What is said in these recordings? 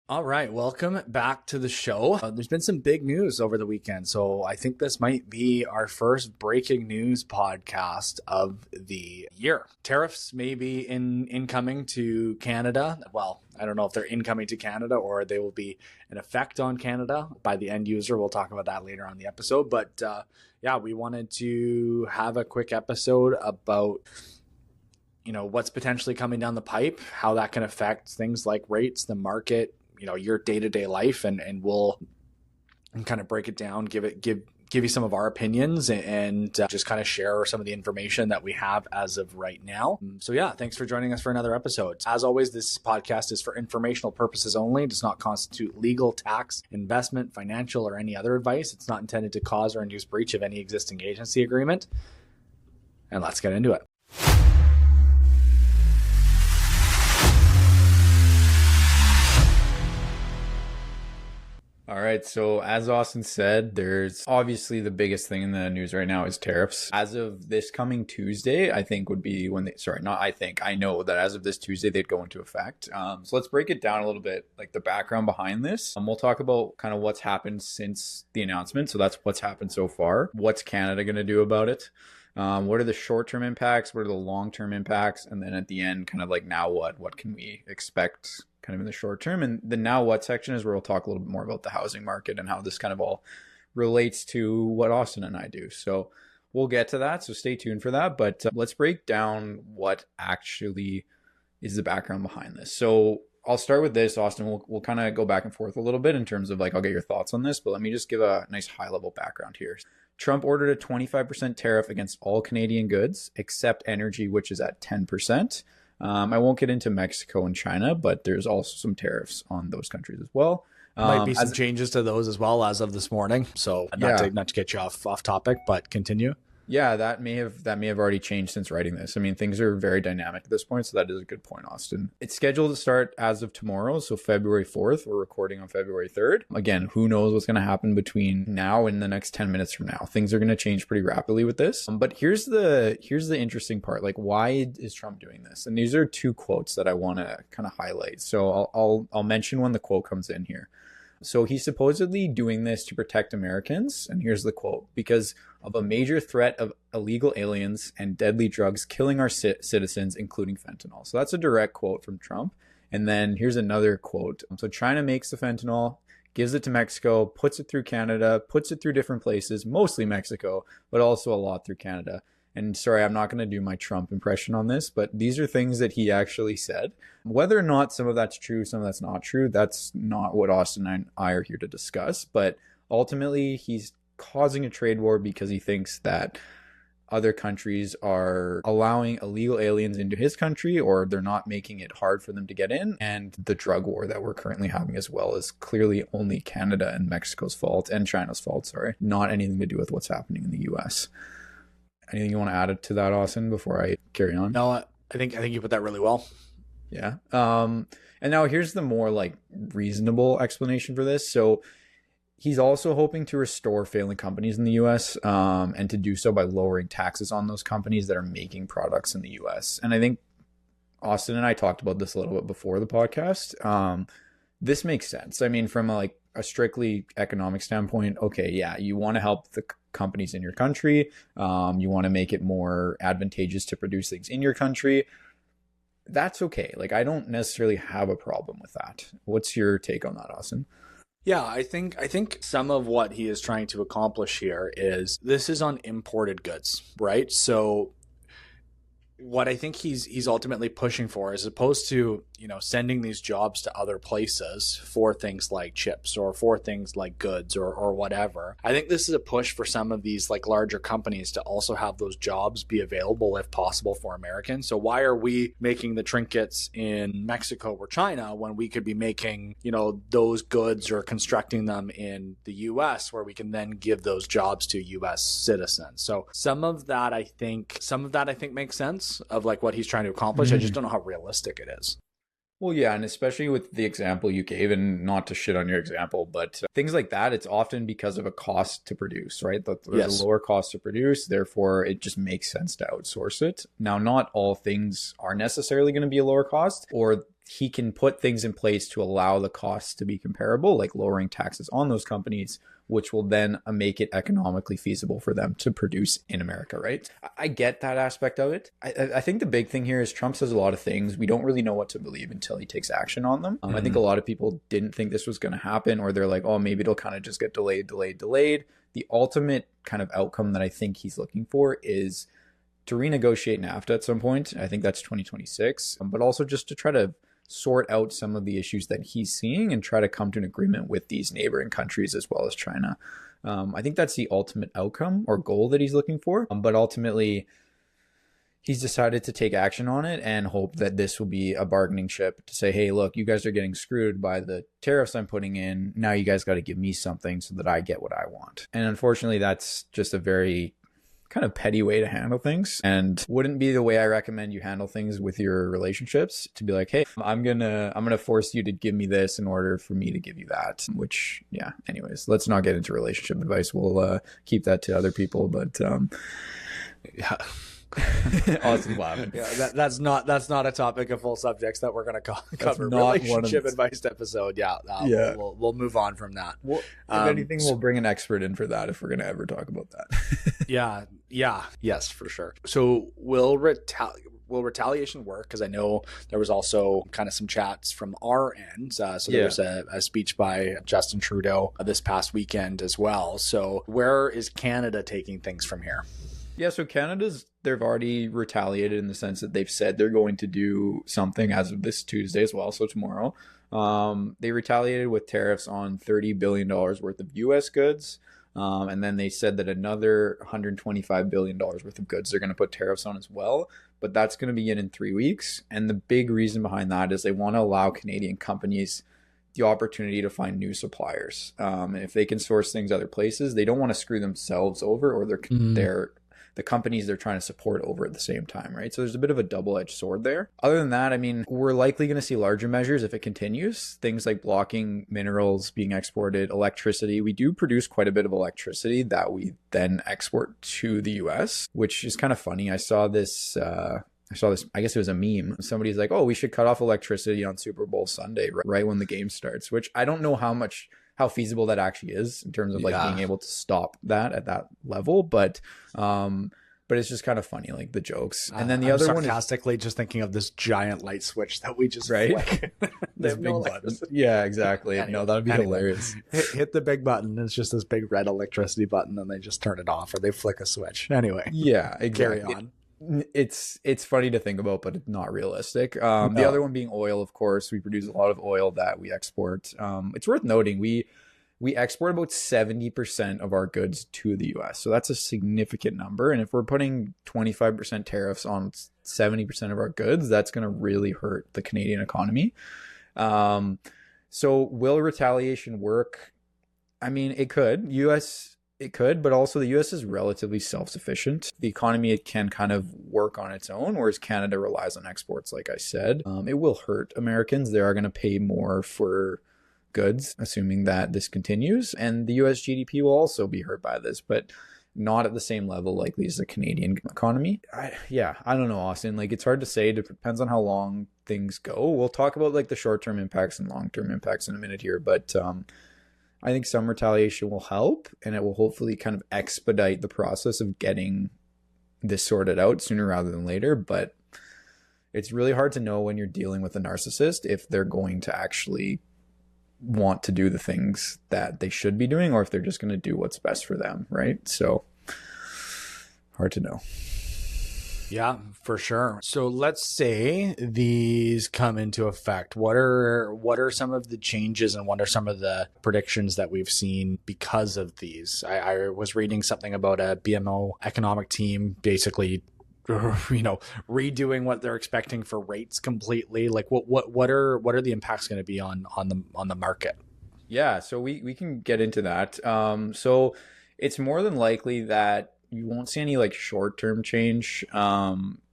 All right, welcome back to the show. There's been some big news over the weekend, so I think this might be our first breaking news podcast of the year. Tariffs may be incoming to Canada. Well, I don't know if they're incoming to Canada or they will be an effect on Canada by the end user. We'll talk about that later on the episode. But yeah, we wanted to have a quick episode about what's potentially coming down the pipe, how that can affect things like rates, the market, your day-to-day life, and we'll kind of break it down, give you some of our opinions, and just kind of share some of the information that we have as of right now. So yeah, thanks for joining us for another episode. As always, this podcast is for informational purposes only. It does not constitute legal, tax, investment, financial, or any other advice. It's not intended to cause or induce breach of any existing agency agreement. And let's get into it. All right, so as Austin said, there's obviously the biggest thing in the news right now is tariffs. As of this coming Tuesday, I think would be when I know that as of this Tuesday, they'd go into effect. So let's break it down a little bit, like the background behind this. We'll talk about kind of what's happened since the announcement. So that's what's happened so far. What's Canada going to do about it? What are the short-term impacts? What are the long-term impacts? And then at the end, kind of like now what? What can we expect kind of in the short term? And the now what section is where we'll talk a little bit more about the housing market and how this kind of all relates to what Austin and I do. So we'll get to that. So stay tuned for that. But let's break down what actually is the background behind this. So I'll start with this, Austin. We'll kind of go back and forth a little bit in terms of like, I'll get your thoughts on this, but let me just give a nice high level background here. Trump ordered a 25% tariff against all Canadian goods except energy, which is at 10%. I won't get into Mexico and China, but there's also some tariffs on those countries as well. Might be some changes to those as well as of this morning. So not to get you off topic, but continue. Yeah, that may have already changed since writing this. I mean, things are very dynamic at this point, so that is a good point, Austin. It's scheduled to start as of tomorrow, so February 4th. We're recording on February 3rd. Again, who knows what's going to happen between now and the next 10 minutes from now. Things are going to change pretty rapidly with this. But here's the interesting part. Like, why is Trump doing this? And these are two quotes that I want to kind of highlight. So I'll mention when the quote comes in here. So he's supposedly doing this to protect Americans. And here's the quote: because of a major threat of illegal aliens and deadly drugs killing our citizens, including fentanyl. So that's a direct quote from Trump. And then here's another quote. So China makes the fentanyl, gives it to Mexico, puts it through Canada, puts it through different places, mostly Mexico, but also a lot through Canada. And sorry, I'm not going to do my Trump impression on this, but these are things that he actually said. Whether or not some of that's true, some of that's not true, that's not what Austin and I are here to discuss. But ultimately, he's causing a trade war because he thinks that other countries are allowing illegal aliens into his country, or they're not making it hard for them to get in. And the drug war that we're currently having as well is clearly only Canada and Mexico's fault, and China's fault, sorry, not anything to do with what's happening in the US. Anything you want to add to that, Austin, before I carry on? No, I think you put that really well. Yeah. And now here's the more like reasonable explanation for this. So he's also hoping to restore failing companies in the US, and to do so by lowering taxes on those companies that are making products in the US. And I think Austin and I talked about this a little bit before the podcast. This makes sense. I mean, from a strictly economic standpoint, okay, yeah, you want to help the companies in your country. You want to make it more advantageous to produce things in your country. That's okay. Like, I don't necessarily have a problem with that. What's your take on that, Austin? Yeah, I think some of what he is trying to accomplish here is this is on imported goods, right? So what I think he's ultimately pushing for, as opposed to, sending these jobs to other places for things like chips or for things like goods or whatever. I think this is a push for some of these like larger companies to also have those jobs be available if possible for Americans. So why are we making the trinkets in Mexico or China when we could be making, those goods or constructing them in the US, where we can then give those jobs to US citizens? So some of that I think makes sense of like what he's trying to accomplish. I just don't know how realistic it is. Well, yeah, and especially with the example you gave, and not to shit on your example, but things like that, it's often because of a cost to produce, right? There's a lower cost to produce, therefore it just makes sense to outsource it. Now, not all things are necessarily going to be a lower cost, or he can put things in place to allow the costs to be comparable, like lowering taxes on those companies, which will then make it economically feasible for them to produce in America, right? I get that aspect of it. I think the big thing here is Trump says a lot of things. We don't really know what to believe until he takes action on them. I think a lot of people didn't think this was going to happen, or they're like, oh, maybe it'll kind of just get delayed. The ultimate kind of outcome that I think he's looking for is to renegotiate NAFTA at some point. I think that's 2026, but also just to try to sort out some of the issues that he's seeing and try to come to an agreement with these neighboring countries as well as China. I think that's the ultimate outcome or goal that he's looking for. But ultimately, he's decided to take action on it and hope that this will be a bargaining chip to say, hey, look, you guys are getting screwed by the tariffs I'm putting in. Now you guys got to give me something so that I get what I want. And unfortunately, that's just a very kind of petty way to handle things, and wouldn't be the way I recommend you handle things with your relationships, to be like, hey, I'm gonna force you to give me this in order for me to give you that, which, yeah, anyways, let's not get into relationship advice. We'll keep that to other people, but yeah. Awesome laughing. Yeah, that's not a topic of full subjects that we're going to cover. Relationship advice episode. Yeah, we'll move on from that. If anything, we'll bring an expert in for that if we're going to ever talk about that. Yes, for sure. So will retaliation work? Because I know there was also kind of some chats from our end. There was a speech by Justin Trudeau this past weekend as well. So where is Canada taking things from here? Yeah, so they've already retaliated in the sense that they've said they're going to do something as of this Tuesday as well, so tomorrow. They retaliated with tariffs on $30 billion worth of U.S. goods, and then they said that another $125 billion worth of goods they're going to put tariffs on as well, but that's going to begin in 3 weeks. And the big reason behind that is they want to allow Canadian companies the opportunity to find new suppliers. And if they can source things other places, they don't want to screw themselves over or the companies they're trying to support over at the same time, right? So there's a bit of a double-edged sword there. Other than that, I mean, we're likely going to see larger measures if it continues. Things like blocking minerals being exported, electricity. We do produce quite a bit of electricity that we then export to the US, which is kind of funny. I saw this, I guess it was a meme. Somebody's like, oh, we should cut off electricity on Super Bowl Sunday, right when the game starts, which I don't know how feasible that actually is in terms of like being able to stop that at that level. But it's just kind of funny, like the jokes. And then the other one is sarcastically just thinking of this giant light switch that we just flick. This big button. Yeah, exactly. No, that'd be hilarious. Hit the big button. It's just this big red electricity button, and they just turn it off or they flick a switch. Anyway. Yeah, exactly. Carry on. It's funny to think about, but it's not realistic. The other one being oil, of course. We produce a lot of oil that we export. It's worth noting we export about 70% of our goods to the US. So that's a significant number. And if we're putting 25% tariffs on 70% of our goods, that's going to really hurt the Canadian economy. So will retaliation work? I mean, it could. It could, but also the US is relatively self-sufficient. The economy can kind of work on its own, whereas Canada relies on exports, like I said. It will hurt Americans. They are going to pay more for goods, assuming that this continues. And the US GDP will also be hurt by this, but not at the same level likely as the Canadian economy. I don't know, Austin. Like, it's hard to say. It depends on how long things go. We'll talk about like the short-term impacts and long-term impacts in a minute here, but I think some retaliation will help, and it will hopefully kind of expedite the process of getting this sorted out sooner rather than later. But it's really hard to know when you're dealing with a narcissist if they're going to actually want to do the things that they should be doing, or if they're just going to do what's best for them, right? So hard to know. Yeah, for sure. So let's say these come into effect. What are some of the changes and what are some of the predictions that we've seen because of these? I was reading something about a BMO economic team basically, redoing what they're expecting for rates completely. Like what are the impacts going to be on the market? Yeah, so we can get into that. So it's more than likely that you won't see any like short-term change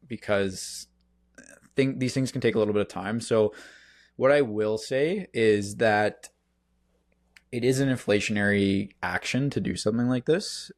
because these things can take a little bit of time. So what I will say is that it is an inflationary action to do something like this,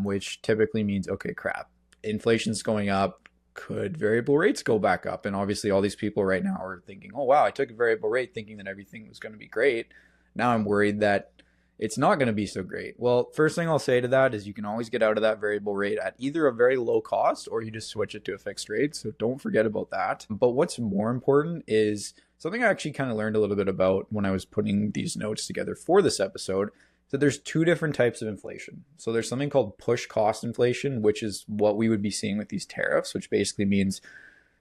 which typically means, okay, crap, inflation's going up. could variable rates go back up? And obviously all these people right now are thinking, oh, wow, I took a variable rate thinking that everything was going to be great. Now I'm worried that it's not going to be so great. Well, first thing I'll say to that is you can always get out of that variable rate at either a very low cost or you just switch it to a fixed rate. So don't forget about that. But what's more important is something I actually kind of learned a little bit about when I was putting these notes together for this episode. So there's two different types of inflation. So there's something called push cost inflation, which is what we would be seeing with these tariffs, which basically means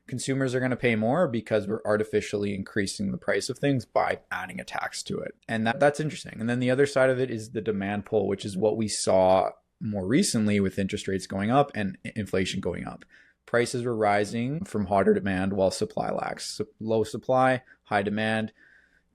consumers are going to pay more because we're artificially increasing the price of things by adding a tax to it. And that's interesting. And then the other side of it is the demand pull, which is what we saw more recently with interest rates going up and inflation going up. Prices were rising from hotter demand while supply lacks. Low supply, high demand,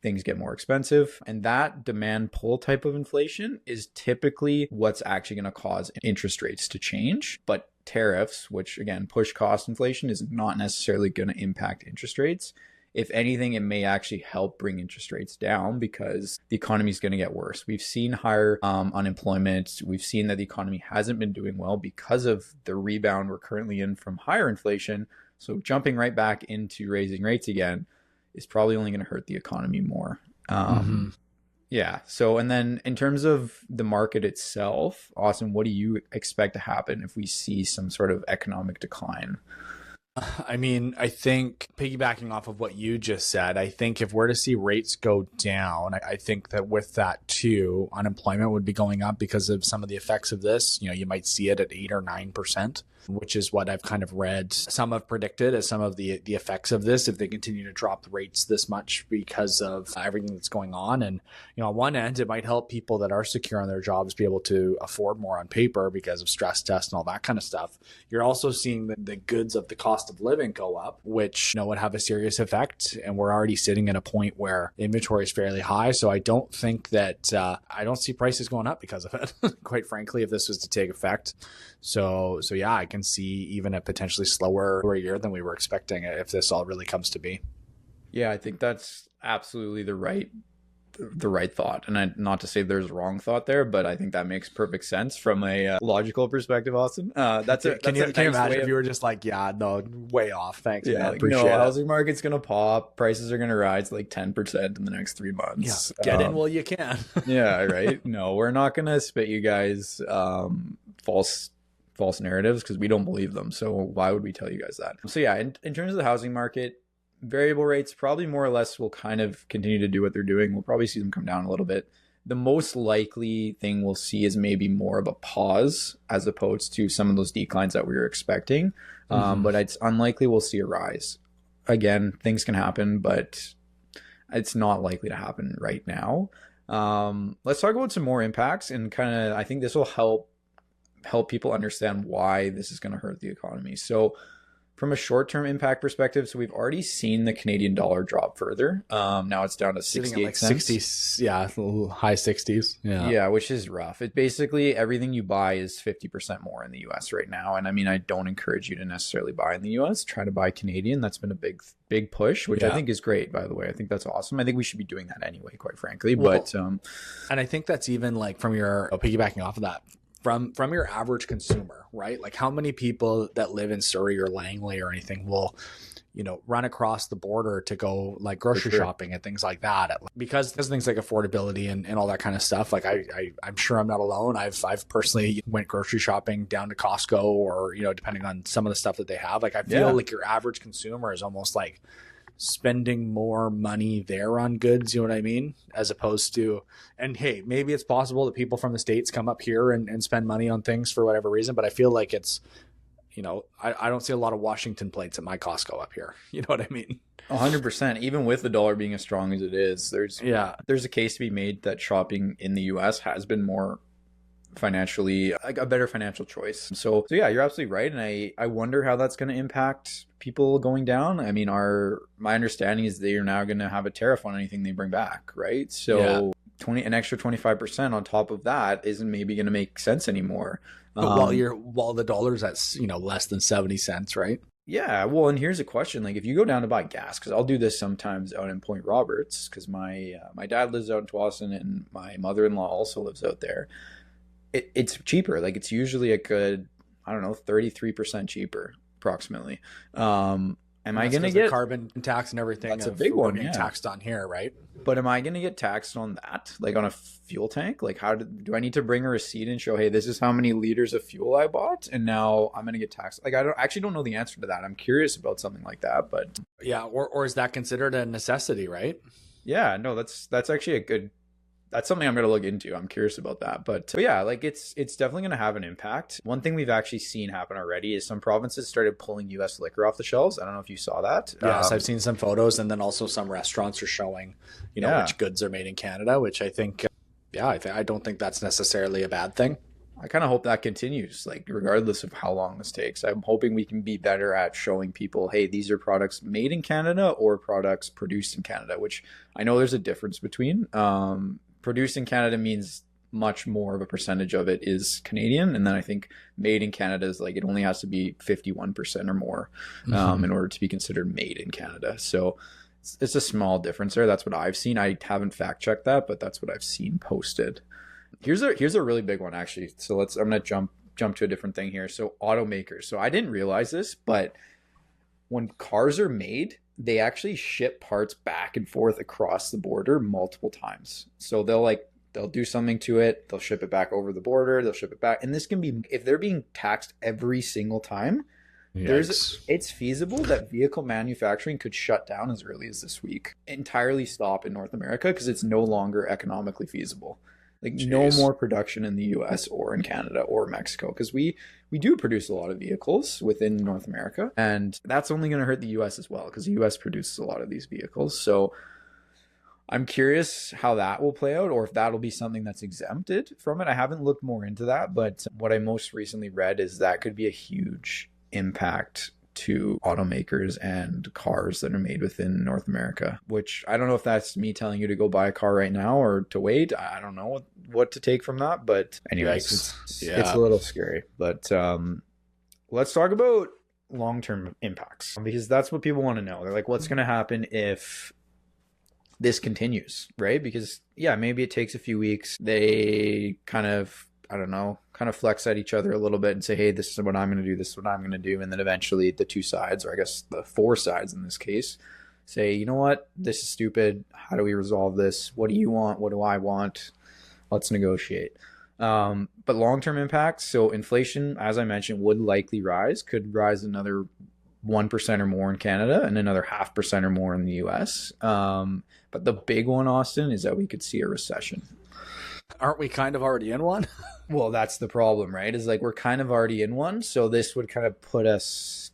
things get more expensive. And that demand pull type of inflation is typically what's actually going to cause interest rates to change. But tariffs, which again, push cost inflation, is not necessarily going to impact interest rates. If anything, it may actually help bring interest rates down because the economy is going to get worse. We've seen higher unemployment. We've seen that the economy hasn't been doing well because of the rebound we're currently in from higher inflation. So jumping right back into raising rates again is probably only going to hurt the economy more. Yeah. So, and then in terms of the market itself, Austin, what do you expect to happen if we see some sort of economic decline? I mean, I think piggybacking off of what you just said, I think if we're to see rates go down, I think that with that too, unemployment would be going up because of some of the effects of this. You know, you might see it at 8 or 9%, which is what I've kind of read. Some have predicted as some of the effects of this if they continue to drop the rates this much because of everything that's going on. And, you know, on one end, it might help people that are secure on their jobs be able to afford more on paper because of stress tests and all that kind of stuff. You're also seeing the goods of the cost of living go up, which, you know, would have a serious effect. And we're already sitting at a point where inventory is fairly high. So I don't think that, I don't see prices going up because of it, quite frankly, if this was to take effect. So yeah, I can see even a potentially slower year than we were expecting if this all really comes to be. Yeah, I think that's absolutely the right thought. And not to say there's a wrong thought there, but I think that makes perfect sense from a logical perspective, Austin. Can you imagine if you were just like, yeah, no, way off. Thanks. Yeah, man. Appreciate it. Housing market's going to pop. Prices are going to rise like 10% in the next 3 months. Yeah, get in while you can. Yeah, right. No, we're not going to spit you guys false narratives because we don't believe them. So why would we tell you guys that? So yeah, in terms of the housing market, variable rates probably more or less will kind of continue to do what they're doing. We'll probably see them come down a little bit. The most likely thing we'll see is maybe more of a pause as opposed to some of those declines that we were expecting. But it's unlikely we'll see a rise. Again, things can happen, but it's not likely to happen right now. Let's talk about some more impacts and kind of, I think this will help people understand why this is going to hurt the economy. So from a short-term impact perspective, so we've already seen the Canadian dollar drop further. Now it's down to 68 cents. 60s, yeah, high 60s. Yeah, which is rough. It basically everything you buy is 50% more in the US right now. And I mean, I don't encourage you to necessarily buy in the US. Try to buy Canadian. That's been a big push, which I think is great, by the way. I think that's awesome. I think we should be doing that anyway, quite frankly. But and I think that's even like from your piggybacking off of that. From your average consumer, right? Like how many people that live in Surrey or Langley or anything will, you know, run across the border to go like grocery shopping and things like that because there's things like affordability and all that kind of stuff. Like I'm sure I'm not alone. I've personally went grocery shopping down to Costco or, you know, depending on some of the stuff that they have. Like I feel like your average consumer is almost like spending more money there on goods, you know what I mean? As opposed to, and hey, maybe it's possible that people from the States come up here and spend money on things for whatever reason, but I feel like it's, you know, I don't see a lot of Washington plates at my Costco up here. You know what I mean? 100%. Even with the dollar being as strong as it is, there's a case to be made that shopping in the US has been more financially a better financial choice. So yeah, you're absolutely right. And I wonder how that's going to impact people going down. I mean, my understanding is they are now going to have a tariff on anything they bring back, right? So an extra 25% on top of that isn't maybe going to make sense anymore. While the dollar's at, you know, less than 70 cents, right? Yeah. Well, and here's a question. Like if you go down to buy gas, because I'll do this sometimes out in Point Roberts, because my dad lives out in Tsawwassen and my mother-in-law also lives out there. It's cheaper. Like it's usually a good, I don't know, 33% cheaper. approximately. Am And I that's going to 'cause the get carbon tax and everything? That's a of big we're one, being yeah. taxed on here, right? But am I going to get taxed on that, like on a fuel tank? Like, how do I need to bring a receipt and show, hey, this is how many liters of fuel I bought, and now I'm going to get taxed? Like, I actually don't know the answer to that. I'm curious about something like that, but Yeah, or is that considered a necessity, right? yeah, no, that's actually that's something I'm going to look into. I'm curious about that. But yeah, like it's definitely going to have an impact. One thing we've actually seen happen already is some provinces started pulling US liquor off the shelves. I don't know if you saw that. Yes, I've seen some photos, and then also some restaurants are showing, Yeah. which goods are made in Canada, which I think, I don't think that's necessarily a bad thing. I kind of hope that continues, like regardless of how long this takes. I'm hoping we can be better at showing people, hey, these are products made in Canada or products produced in Canada, which I know there's a difference between. Produced in Canada means much more of a percentage of it is Canadian, and then I think made in Canada is like it only has to be 51% or more in order to be considered made in Canada. So it's a small difference there. That's what I've seen. I haven't fact checked that, but that's what I've seen posted. Here's a really big one actually. So I'm gonna jump to a different thing here. So automakers. So I didn't realize this, but when cars are made, they actually ship parts back and forth across the border multiple times. So they'll do something to it, they'll ship it back over the border, they'll ship it back. And this can be, if they're being taxed every single time, it's feasible that vehicle manufacturing could shut down as early as this week, entirely stop in North America because it's no longer economically feasible. Like no more production in the US or in Canada or Mexico, because we do produce a lot of vehicles within North America, and that's only going to hurt the US as well because the US produces a lot of these vehicles. So I'm curious how that will play out, or if that'll be something that's exempted from it. I haven't looked more into that, but what I most recently read is that could be a huge impact to automakers and cars that are made within North America, which I don't know if that's me telling you to go buy a car right now or to wait. I don't know what to take from that, but anyways, it's a little scary. But let's talk about long-term impacts, because that's what people want to know. They're like, what's going to happen if this continues, right? Because yeah, maybe it takes a few weeks. They kind of flex at each other a little bit and say, hey, this is what I'm going to do, this is what I'm going to do. And then eventually the two sides, or I guess the four sides in this case, say, you know what, this is stupid. How do we resolve this? What do you want? What do I want? Let's negotiate. But long-term impacts, so inflation, as I mentioned, would likely could rise another 1% or more in Canada and another 0.5% or more in the US. But the big one, Austin, is that we could see a recession. Aren't we kind of already in one? Well, that's the problem, right? Is like we're kind of already in one, so this would kind of put us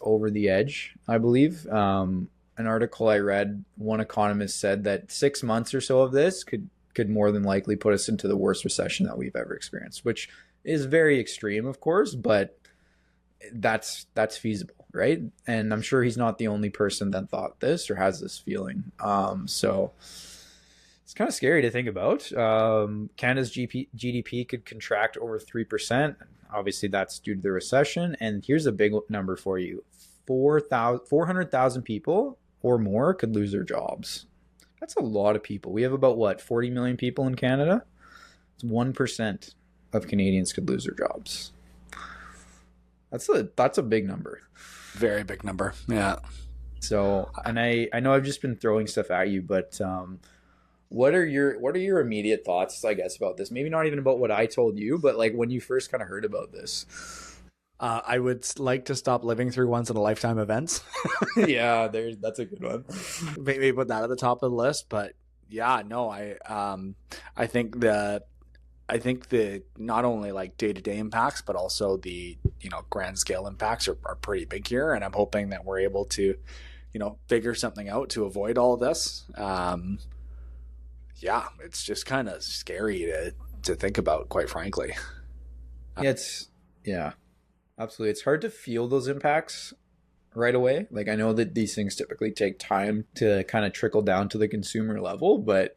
over the edge, I believe. An article I read, one economist said that 6 months or so of this could more than likely put us into the worst recession that we've ever experienced, which is very extreme, of course, but that's feasible, right? And I'm sure he's not the only person that thought this or has this feeling. So it's kind of scary to think about. Canada's GDP could contract over 3%. Obviously, that's due to the recession. And here's a big number for you. 400,000 people or more could lose their jobs. That's a lot of people. We have about, 40 million people in Canada? It's 1% of Canadians could lose their jobs. That's a big number. Very big number, yeah. So, and I know I've just been throwing stuff at you, but what are your immediate thoughts, I guess, about this? Maybe not even about what I told you, but like when you first kind of heard about this. I would like to stop living through once in a lifetime events. Yeah, that's a good one. Maybe put that at the top of the list, but yeah, no, I think the not only like day-to-day impacts, but also the grand scale impacts are pretty big here, and I'm hoping that we're able to figure something out to avoid all of this. Yeah, it's just kind of scary to think about, quite frankly. Yeah, absolutely. It's hard to feel those impacts right away. Like, I know that these things typically take time to kind of trickle down to the consumer level, but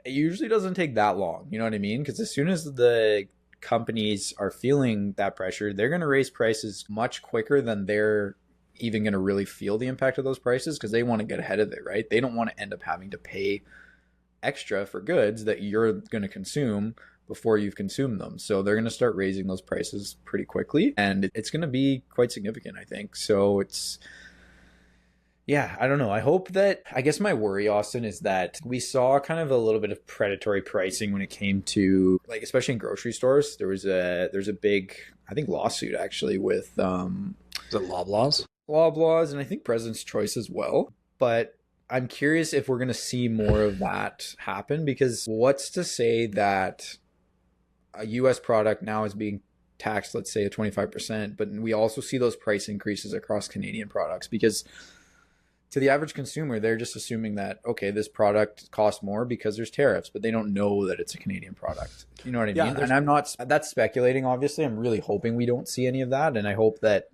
it usually doesn't take that long. You know what I mean? Because as soon as the companies are feeling that pressure, they're going to raise prices much quicker than they're even going to really feel the impact of those prices, because they want to get ahead of it, right? They don't want to end up having to pay extra for goods that you're going to consume before you've consumed them. So they're going to start raising those prices pretty quickly, and it's going to be quite significant, I think. So yeah, I don't know. I guess my worry, Austin, is that we saw kind of a little bit of predatory pricing when it came to, like, especially in grocery stores. There's a big, I think, lawsuit actually with Is it Loblaws? Loblaws, and I think President's Choice as well. But I'm curious if we're going to see more of that happen, because what's to say that a US product now is being taxed, let's say, at 25%, but we also see those price increases across Canadian products? Because to the average consumer, they're just assuming that, okay, this product costs more because there's tariffs, but they don't know that it's a Canadian product. You know what I mean? And I'm not, that's speculating, obviously. I'm really hoping we don't see any of that. And I hope that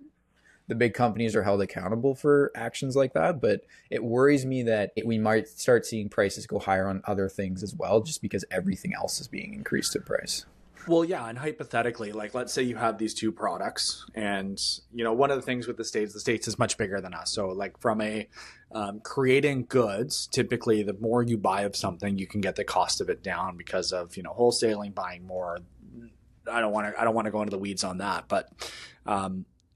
the big companies are held accountable for actions like that. But it worries me that we might start seeing prices go higher on other things as well, just because everything else is being increased in price. Well, yeah, and hypothetically, like, let's say you have these two products, and, you know, one of the things with the States is much bigger than us. So, like, from a creating goods, typically the more you buy of something, you can get the cost of it down because of, you know, wholesaling, buying more. I don't want to go into the weeds on that, but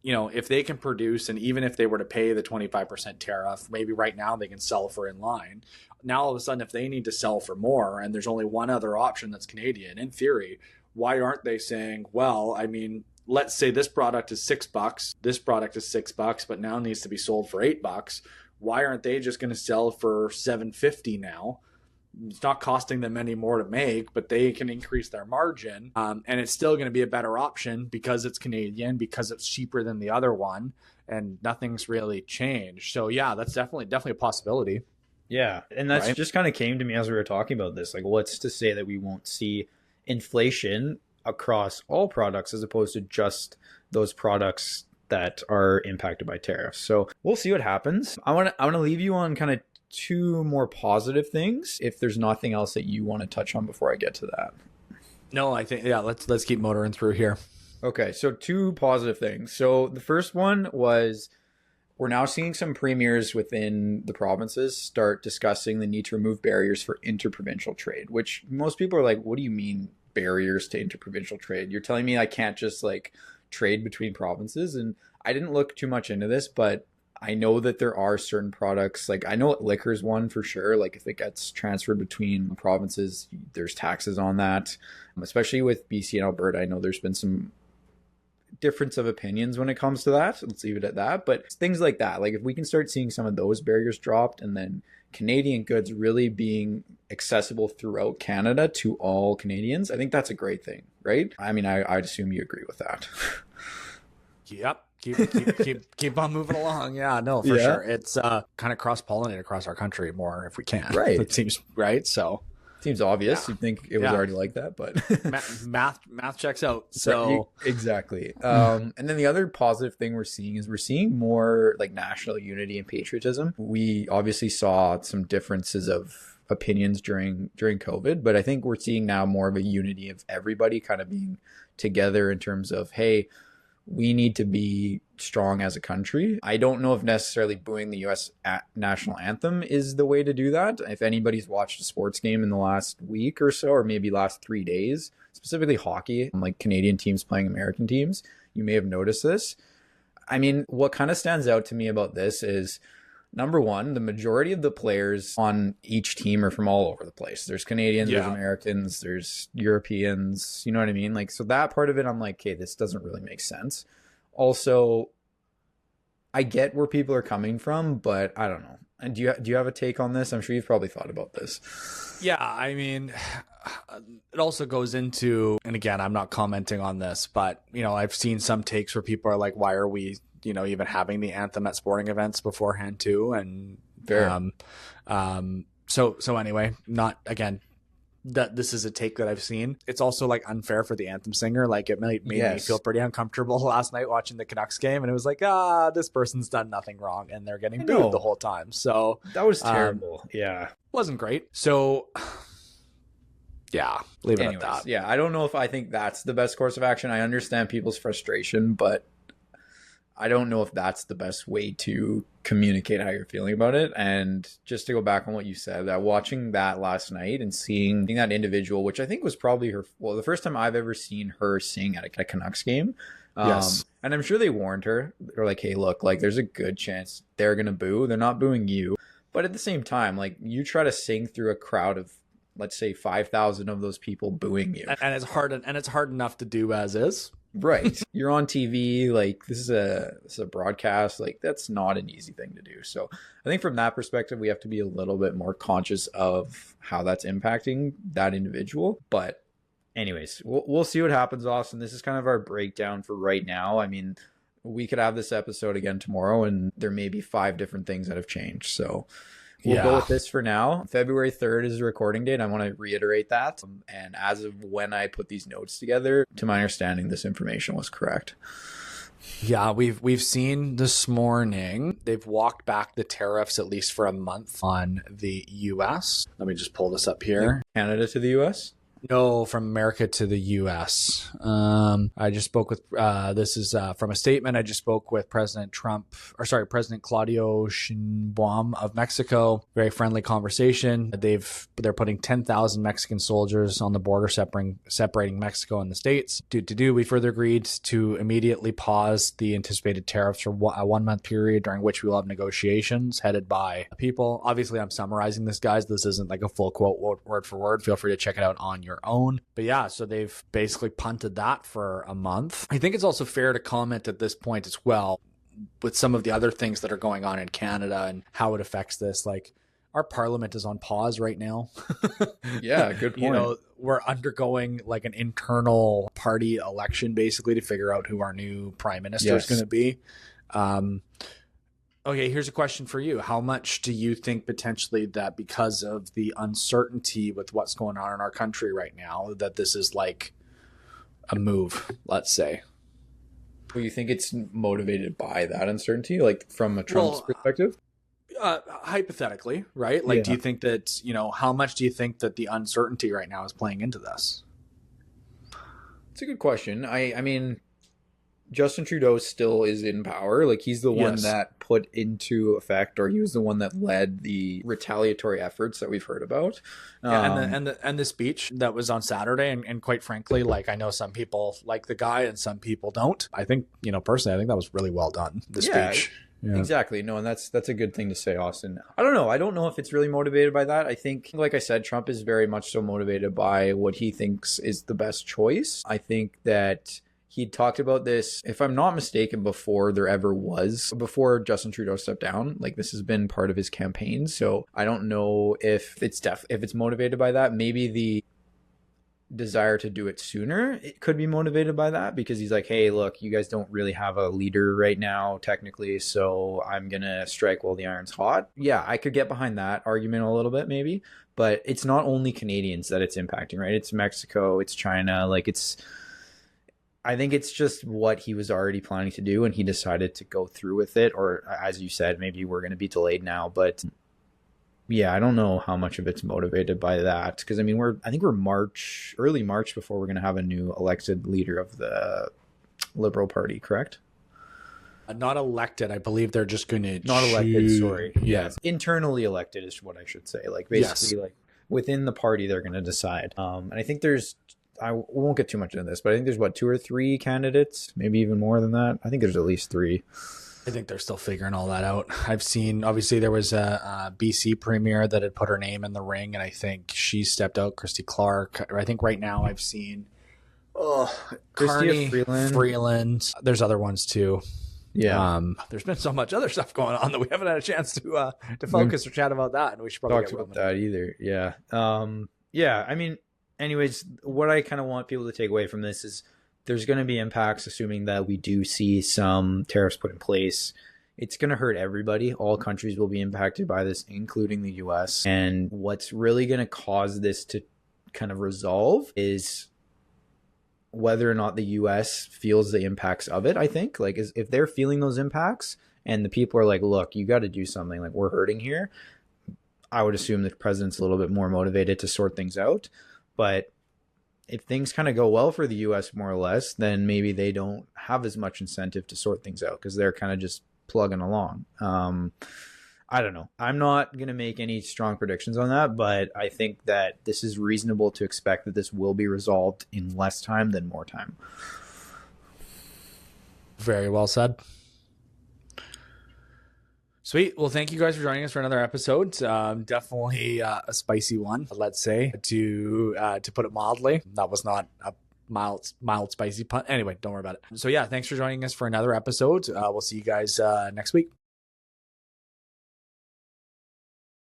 you know, if they can produce, and even if they were to pay the 25% tariff, maybe right now they can sell for in line. Now, all of a sudden, if they need to sell for more, and there's only one other option that's Canadian, in theory, why aren't they saying, well, I mean, let's say this product is $6, this product is $6, but now needs to be sold for $8. Why aren't they just going to sell for $7.50 now? It's not costing them any more to make, but they can increase their margin. And it's still going to be a better option because it's Canadian, because it's cheaper than the other one, and nothing's really changed. So yeah, that's definitely a possibility. Yeah. And that's right? Just kind of came to me as we were talking about this. Like, what's to say that we won't see inflation across all products as opposed to just those products that are impacted by tariffs? So we'll see what happens. I want to leave you on kind of two more positive things, if there's nothing else that you want to touch on before I get to that. No, I think, yeah, let's keep motoring through here. Okay, so two positive things. So the first one was, we're now seeing some premiers within the provinces start discussing the need to remove barriers for interprovincial trade, which most people are like, what do you mean barriers to interprovincial trade? You're telling me I can't just like trade between provinces? And I didn't look too much into this, but I know that there are certain products, like I know liquor is one for sure. Like if it gets transferred between provinces, there's taxes on that, especially with BC and Alberta. I know there's been some difference of opinions when it comes to that. Let's leave it at that. But things like that, like if we can start seeing some of those barriers dropped, and then Canadian goods really being accessible throughout Canada to all Canadians, I think that's a great thing, right? I mean, I'd assume you agree with that. Yep. Keep on moving along. Yeah, no, for sure. It's kind of cross-pollinate across our country more if we can. Right. It seems right. So seems obvious. You'd think it was already like that, but math checks out. So exactly. And then the other positive thing we're seeing more like national unity and patriotism. We obviously saw some differences of opinions during COVID, but I think we're seeing now more of a unity of everybody kind of being together in terms of, hey, we need to be strong as a country. I don't know if necessarily booing the US national anthem is the way to do that. If anybody's watched a sports game in the last week or so, or maybe last 3 days, specifically hockey, like Canadian teams playing American teams, you may have noticed this. I mean, what kind of stands out to me about this is, number one, the majority of the players on each team are from all over the place. There's Canadians, there's Americans, there's Europeans, you know what I mean? Like, so that part of it, I'm like, okay, this doesn't really make sense. Also, I get where people are coming from, but I don't know. And do you have a take on this? I'm sure you've probably thought about this. Yeah, I mean, it also goes into, and again, I'm not commenting on this, but, you know, I've seen some takes where people are like, why are we, you know, even having the anthem at sporting events beforehand too? And so anyway, not, again, that this is a take that I've seen. It's also like unfair for the anthem singer. Like it made me feel pretty uncomfortable last night watching the Canucks game, and it was like, this person's done nothing wrong, and they're getting booed the whole time. So that was terrible. Wasn't great. So yeah, leave it at that. Yeah, I don't know if I think that's the best course of action. I understand people's frustration, but I don't know if that's the best way to communicate how you're feeling about it. And just to go back on what you said, that watching that last night and seeing that individual, which I think was probably the first time I've ever seen her sing at a Canucks game. Yes. And I'm sure they warned her. They're like, hey, look, like there's a good chance they're going to boo. They're not booing you. But at the same time, like you try to sing through a crowd of, let's say 5,000 of those people booing you. And it's hard enough to do as is. Right. You're on TV, like this is a broadcast, like that's not an easy thing to do. So I think from that perspective, we have to be a little bit more conscious of how that's impacting that individual. But anyways, we'll see what happens, Austin. This is kind of our breakdown for right now. I mean, we could have this episode again tomorrow and there may be 5 different things that have changed. So we'll go with this for now. February 3rd is the recording date. I want to reiterate that. And as of when I put these notes together, to my understanding, this information was correct. Yeah, we've seen this morning they've walked back the tariffs at least for a month on the US. Let me just pull this up here. Canada to the US? No, from America to the U.S. I just spoke with, this is from a statement. I just spoke with President Claudio Sheinbaum of Mexico. Very friendly conversation. They're putting 10,000 Mexican soldiers on the border separating Mexico and the States. We further agreed to immediately pause the anticipated tariffs for a 1-month period during which we will have negotiations headed by people. Obviously, I'm summarizing this, guys. This isn't like a full quote word for word. Feel free to check it out on your own. But yeah, so they've basically punted that for a month. I think it's also fair to comment at this point as well with some of the other things that are going on in Canada and how it affects this. Like our parliament is on pause right now. Yeah, good point. You know, we're undergoing like an internal party election basically to figure out who our new prime minister is going to be. Okay, here's a question for you. How much do you think potentially that because of the uncertainty with what's going on in our country right now, that this is like a move, let's say? Well, you think it's motivated by that uncertainty, like from a Trump's perspective? Hypothetically, right? Like, do you think that, how much do you think that the uncertainty right now is playing into this? It's a good question. I mean, Justin Trudeau still is in power. Like he's the one that put into effect, or he was the one that led the retaliatory efforts that we've heard about. And the speech that was on Saturday, and quite frankly, like I know some people like the guy and some people don't. I think, personally, I think that was really well done. The speech. Yeah. Exactly. No, and that's a good thing to say, Austin. I don't know if it's really motivated by that. I think, like I said, Trump is very much so motivated by what he thinks is the best choice. I think that he talked about this, if I'm not mistaken, before Justin Trudeau stepped down. Like this has been part of his campaign. So I don't know if it's motivated by that. Maybe the desire to do it sooner, it could be motivated by that, because he's like, hey, look, you guys don't really have a leader right now, technically. So I'm going to strike while the iron's hot. Yeah, I could get behind that argument a little bit, maybe. But it's not only Canadians that it's impacting, right? It's Mexico, it's China, I think it's just what he was already planning to do, and he decided to go through with it. Or as you said, maybe we're going to be delayed now. But yeah, I don't know how much of it's motivated by that. Because I mean, I think we're early March before we're going to have a new elected leader of the Liberal Party, correct? Not elected. I believe they're just going to not elected. Sorry, yeah, internally elected is what I should say. Like basically, like within the party, they're going to decide. And I think I won't get too much into this, but I think there's 2 or 3 candidates, maybe even more than that. I think there's at least 3. I think they're still figuring all that out. I've seen, obviously there was a BC premier that had put her name in the ring, and I think she stepped out, Christy Clark. I think right now I've seen Carney, Freeland. There's other ones too. Yeah. There's been so much other stuff going on that we haven't had a chance to focus or chat about that, and we should probably talk about that either. Yeah. Yeah. I mean, anyways, what I kind of want people to take away from this is there's going to be impacts, assuming that we do see some tariffs put in place. It's going to hurt everybody. All countries will be impacted by this, including the US. And what's really going to cause this to kind of resolve is whether or not the US feels the impacts of it, I think. Like, if they're feeling those impacts and the people are like, look, you got to do something, like we're hurting here, I would assume the president's a little bit more motivated to sort things out. But if things kind of go well for the US more or less, then maybe they don't have as much incentive to sort things out because they're kind of just plugging along. I don't know. I'm not going to make any strong predictions on that, but I think that this is reasonable to expect that this will be resolved in less time than more time. Very well said. Sweet. Well, thank you guys for joining us for another episode. Definitely a spicy one, let's say, to put it mildly. That was not a mild spicy pun. Anyway, don't worry about it. So yeah, thanks for joining us for another episode. We'll see you guys next week.